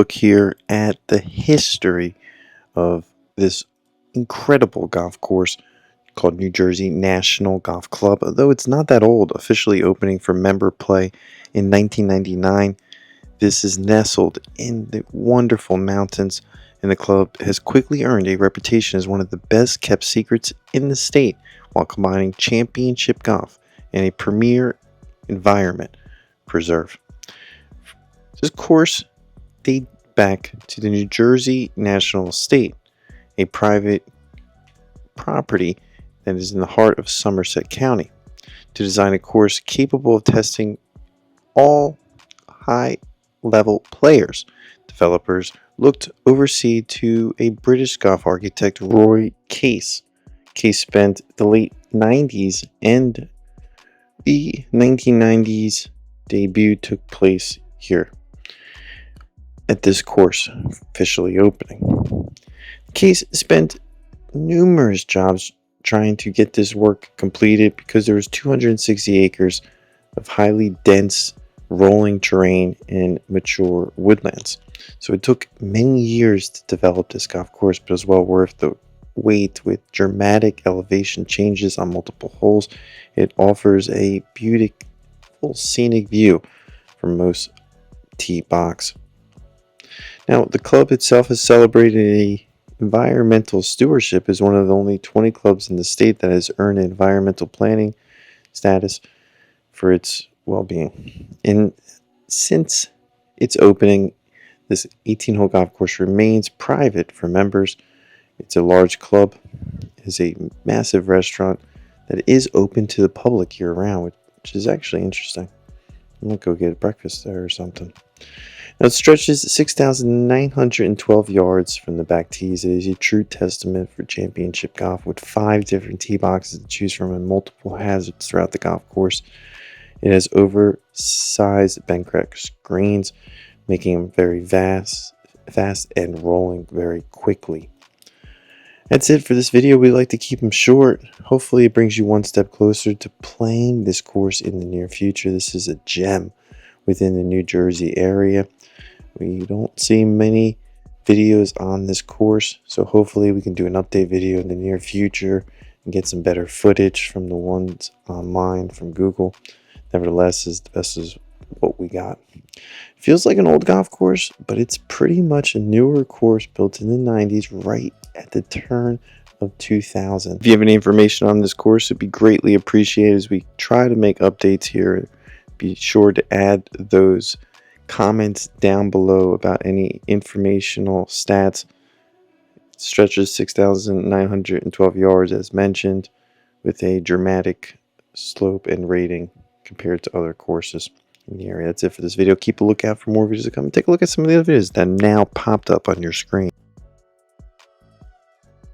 look here at the history of this incredible golf course called New Jersey National Golf Club. Although it's not that old, officially opening for member play in 1999, this is nestled in the wonderful mountains, and the club has quickly earned a reputation as one of the best kept secrets in the state while combining championship golf and a premier environment preserve. This course dates back to the New Jersey National Estate, a private property that is in the heart of Somerset County, to design a course capable of testing all high-level players. Developers looked overseas to a British golf architect, Roy Case. Case spent the late 90s and the 1990s debut took place here at this course officially opening. Case spent numerous jobs trying to get this work completed because there was 260 acres of highly dense rolling terrain and mature woodlands. So it took many years to develop this golf course, but it was well worth the wait. With dramatic elevation changes on multiple holes, it offers a beautiful scenic view from most tee box. Now, the club itself has celebrated environmental stewardship as one of the only 20 clubs in the state that has earned environmental planning status for its well-being. And since its opening, this 18-hole golf course remains private for members. It's a large club, is a massive restaurant that is open to the public year-round, which is actually interesting. I'm going to go get breakfast there or something. Now, it stretches 6,912 yards from the back tees. It is a true testament for championship golf, with 5 different tee boxes to choose from and multiple hazards throughout the golf course. It has oversized bent-crest greens, making them very fast and rolling very quickly. That's it for this video. We like to keep them short. Hopefully it brings you one step closer to playing this course in the near future. This is a gem within the New Jersey area. We don't see many videos on this course, so hopefully we can do an update video in the near future and get some better footage from the ones online from Google. Nevertheless, this is what we got. Feels like an old golf course, but it's pretty much a newer course built in the 90s, right at the turn of 2000. If you have any information on this course, it'd be greatly appreciated as we try to make updates here. Be sure to add those comments down below about any informational stats. It stretches 6,912 yards as mentioned, with a dramatic slope and rating compared to other courses in the area. That's it for this video. Keep a lookout for more videos to come. Take a look at some of the other videos that now popped up on your screen.